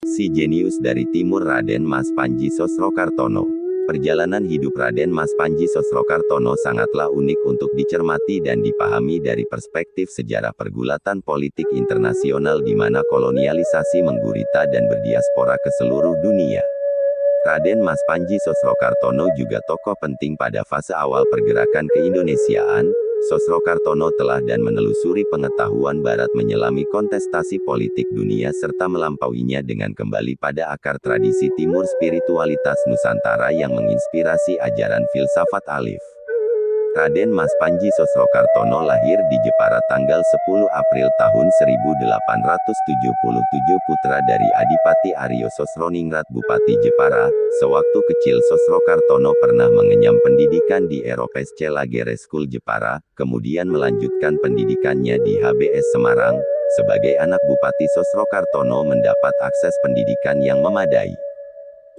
Si jenius dari timur Raden Mas Panji Sosrokartono. Perjalanan hidup Raden Mas Panji Sosrokartono sangatlah unik untuk dicermati dan dipahami dari perspektif sejarah pergulatan politik internasional di mana kolonialisasi menggurita dan berdiaspora ke seluruh dunia. Raden Mas Panji Sosrokartono juga tokoh penting pada fase awal pergerakan keindonesiaan. Sosrokartono telah dan menelusuri pengetahuan barat menyelami kontestasi politik dunia serta melampauinya dengan kembali pada akar tradisi timur spiritualitas Nusantara yang menginspirasi ajaran filsafat alif. Raden Mas Panji Sosrokartono lahir di Jepara tanggal 10 April tahun 1877 putra dari Adipati Aryo Sosroningrat Bupati Jepara. Sewaktu kecil Sosrokartono pernah mengenyam pendidikan di Eropes Lagere School Jepara, kemudian melanjutkan pendidikannya di HBS Semarang. Sebagai anak Bupati Sosrokartono mendapat akses pendidikan yang memadai.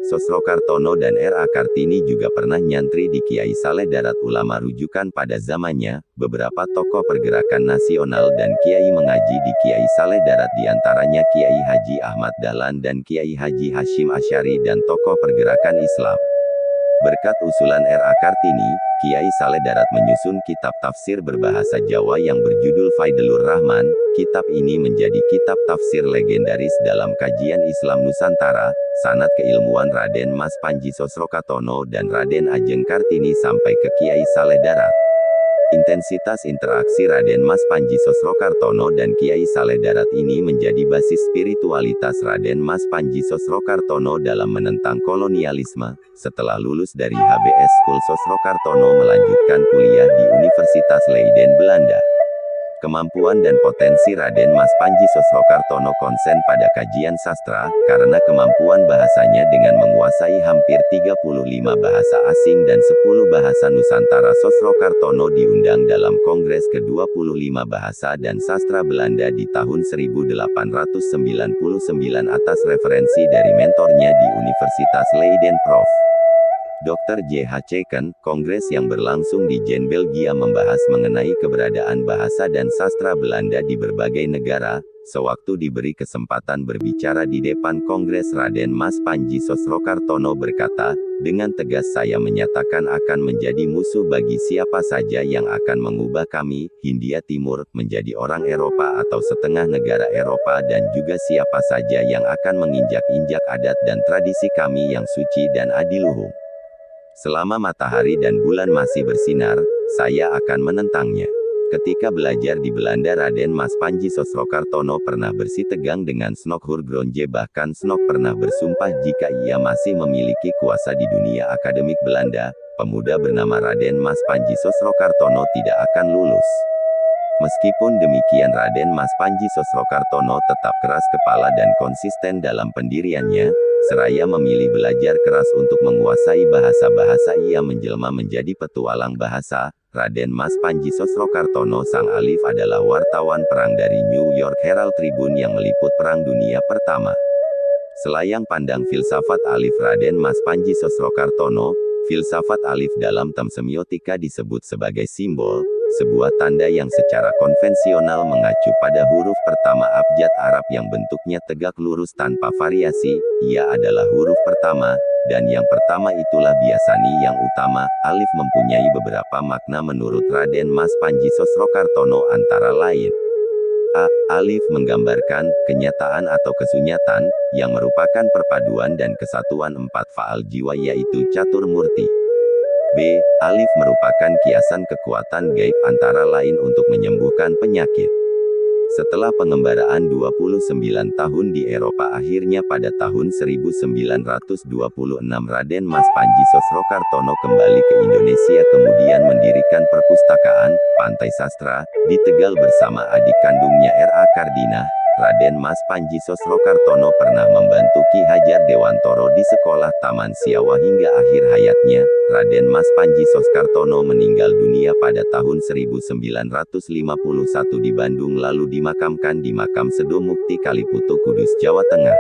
Sosrokartono dan R.A. Kartini juga pernah nyantri di Kiai Saleh Darat ulama rujukan pada zamannya. Beberapa tokoh pergerakan nasional dan kiai mengaji di Kiai Saleh Darat diantaranya Kiai Haji Ahmad Dahlan dan Kiai Haji Hashim Asy'ari dan tokoh pergerakan Islam. Berkat usulan R.A. Kartini, Kiai Saleh Darat menyusun kitab tafsir berbahasa Jawa yang berjudul Faidlur Rahman. Kitab ini menjadi kitab tafsir legendaris dalam kajian Islam Nusantara. Sanad keilmuan Raden Mas Panji Sosrokartono dan Raden Ajeng Kartini sampai ke Kiai Saleh Darat. Intensitas interaksi Raden Mas Panji Sosrokartono dan Kiai Saleh Darat ini menjadi basis spiritualitas Raden Mas Panji Sosrokartono dalam menentang kolonialisme. Setelah lulus dari HBS School, Sosrokartono melanjutkan kuliah di Universitas Leiden, Belanda. Kemampuan dan potensi Raden Mas Panji Sosrokartono konsen pada kajian sastra, karena kemampuan bahasanya dengan menguasai hampir 35 bahasa asing dan 10 bahasa Nusantara. Sosrokartono diundang dalam Kongres ke-25 Bahasa dan Sastra Belanda di tahun 1899 atas referensi dari mentornya di Universitas Leiden Prof. Dr. J.H. Ceken. Kongres yang berlangsung di Jen, Belgia membahas mengenai keberadaan bahasa dan sastra Belanda di berbagai negara. Sewaktu diberi kesempatan berbicara di depan Kongres, Raden Mas Panji Sosrokartono berkata, "Dengan tegas saya menyatakan akan menjadi musuh bagi siapa saja yang akan mengubah kami, Hindia Timur, menjadi orang Eropa atau setengah negara Eropa dan juga siapa saja yang akan menginjak-injak adat dan tradisi kami yang suci dan adiluhung. Selama matahari dan bulan masih bersinar, saya akan menentangnya." Ketika belajar di Belanda, Raden Mas Panji Sosrokartono pernah bersitegang dengan Snok Hurgronje, bahkan Snok pernah bersumpah jika ia masih memiliki kuasa di dunia akademik Belanda, pemuda bernama Raden Mas Panji Sosrokartono tidak akan lulus. Meskipun demikian, Raden Mas Panji Sosrokartono tetap keras kepala dan konsisten dalam pendiriannya. Seraya memilih belajar keras untuk menguasai bahasa-bahasa, ia menjelma menjadi petualang bahasa. Raden Mas Panji Sosrokartono sang alif adalah wartawan perang dari New York Herald Tribune yang meliput Perang Dunia Pertama. Selayang pandang filsafat alif Raden Mas Panji Sosrokartono. Filsafat alif dalam term semiotika disebut sebagai simbol, sebuah tanda yang secara konvensional mengacu pada huruf pertama abjad Arab yang bentuknya tegak lurus tanpa variasi. Ia adalah huruf pertama, dan yang pertama itulah biasanya yang utama. Alif mempunyai beberapa makna menurut Raden Mas Panji Sosrokartono, antara lain: A. Alif menggambarkan kenyataan atau kesunyatan, yang merupakan perpaduan dan kesatuan empat faal jiwa yaitu catur murti. B. Alif merupakan kiasan kekuatan gaib, antara lain untuk menyembuhkan penyakit. Setelah pengembaraan 29 tahun di Eropa, akhirnya pada tahun 1926 Raden Mas Panji Sosrokartono kembali ke Indonesia, kemudian mendirikan perpustakaan Pantai Sastra di Tegal bersama adik kandungnya R.A. Kardina. Raden Mas Panji Sosrokartono pernah membantu Ki Hajar Dewantoro di sekolah Taman Siawa hingga akhir hayatnya. Raden Mas Panji Sosrokartono meninggal dunia pada tahun 1951 di Bandung lalu dimakamkan di Makam Sedo Mukti Kaliputu, Kudus, Jawa Tengah.